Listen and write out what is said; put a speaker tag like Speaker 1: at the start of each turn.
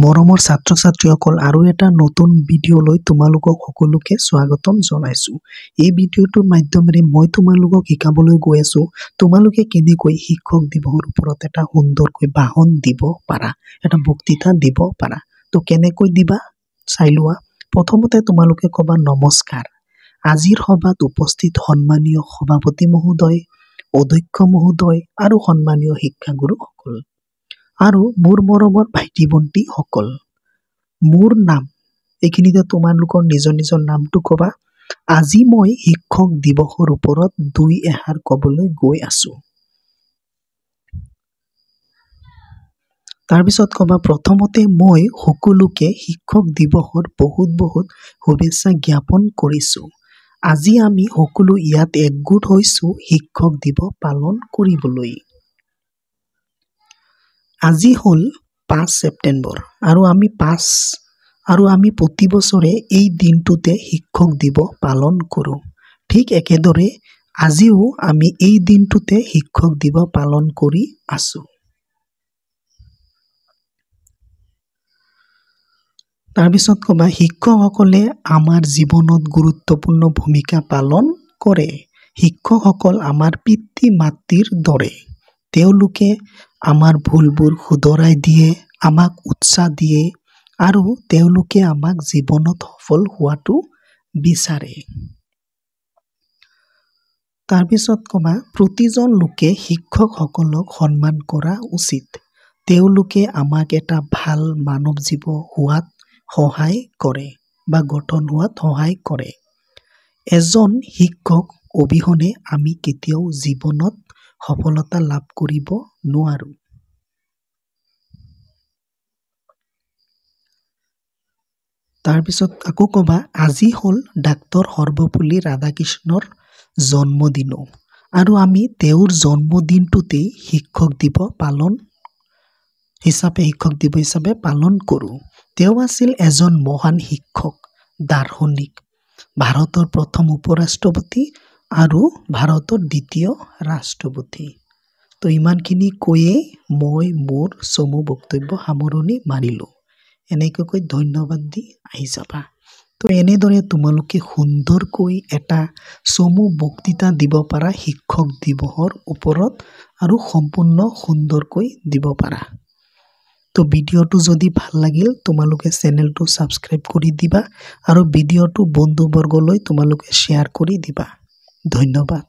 Speaker 1: মৰমৰ ছাত্ৰ ছাত্ৰীসকল আৰু এটা নতুন ভিডিঅ'লৈ তোমালোকক সকলোকে স্বাগতম জনাইছো। এই ভিডিঅ'টোৰ মাধ্যমেৰে মই তোমালোকক শিকাবলৈ গৈ আছো তোমালোকে কেনেকৈ শিক্ষক দিৱসৰ ওপৰত এটা সুন্দৰকৈ ভাষণ দিব পাৰা, এটা বক্তৃতা দিব পাৰা। তো কেনেকৈ দিবা চাই লোৱা। প্ৰথমতে তোমালোকে ক'বা নমস্কাৰ। আজিৰ সভাত উপস্থিত সন্মানীয় সভাপতি মহোদয়, অধ্যক্ষ মহোদয় আৰু সন্মানীয় শিক্ষাগুৰুসকল আৰু মোৰ মৰমৰ ভাইটি ভণ্টি সকল, মোৰ নাম, এইখিনিতে তোমালোকৰ নিজৰ নিজৰ নামটো ক'বা। আজি মই শিক্ষক দিৱসৰ ওপৰত দুই এষাৰ ক'বলৈ গৈ আছো। তাৰপিছত ক'বা প্ৰথমতে মই সকলোকে শিক্ষক দিৱসৰ বহুত শুভেচ্ছা জ্ঞাপন কৰিছো। আজি আমি সকলো ইয়াত একগোট হৈছো শিক্ষক দিৱস পালন কৰিবলৈ। আজি হ'ল 5 ছেপ্টেম্বৰ আৰু আমি প্ৰতি বছৰে এই দিনটোতে শিক্ষক দিৱস পালন কৰোঁ। ঠিক একেদৰে আজিও আমি এই দিনটোতে শিক্ষক দিৱস পালন কৰি আছো। তাৰপিছত ক'বা শিক্ষকসকলে আমাৰ জীৱনত গুৰুত্বপূৰ্ণ ভূমিকা পালন কৰে। শিক্ষকসকল আমাৰ পিতৃ মাতৃৰ দৰে। তেওঁলোকে আমাৰ ভুলবোৰ শুধৰাই দিয়ে, আমাক উৎসাহ দিয়ে আৰু তেওঁলোকে আমাক জীৱনত সফল হোৱাটো বিচাৰে। তাৰপিছত ক'বা প্ৰতিজন লোকে শিক্ষকসকলক সন্মান কৰা উচিত। তেওঁলোকে আমাক এটা ভাল মানৱ জীৱ হোৱাত সহায় কৰে বা গঠন হোৱাত সহায় কৰে। এজন শিক্ষক অবিহনে আমি কেতিয়াও জীৱনত সফলতা লাভ কৰিব নোৱাৰো। তাৰপিছত আকৌ ক'বা আজি হ'ল ডাক্তৰ সৰ্বপল্লী ৰাধাকৃষ্ণৰ জন্মদিনো আৰু আমি তেওঁৰ জন্মদিনটোতেই শিক্ষক দিৱস হিচাপে পালন কৰোঁ। তেওঁ আছিল এজন মহান শিক্ষক, দাৰ্শনিক, ভাৰতৰ প্ৰথম উপৰাষ্ট্ৰপতি আৰু ভাৰতৰ দ্বিতীয় ৰাষ্ট্ৰপতি। তো ইমানখিনি কৈয়ে মই মোৰ চমু বক্তব্য সামৰণি মাৰিলোঁ। এনেকৈ ধন্যবাদ দি আহি যাবা। তো এনেদৰে তোমালোকে সুন্দৰকৈ এটা চমু বক্তৃতা দিব পাৰা শিক্ষক দিৱসৰ ওপৰত আৰু সম্পূৰ্ণ সুন্দৰকৈ দিব পাৰা। তো ভিডিঅ'টো যদি ভাল লাগিল তোমালোকে চেনেলটো ছাবস্ক্ৰাইব কৰি দিবা আৰু ভিডিঅ'টো বন্ধুবৰ্গলৈ তোমালোকে শ্বেয়াৰ কৰি দিবা। ধন্যবাদ।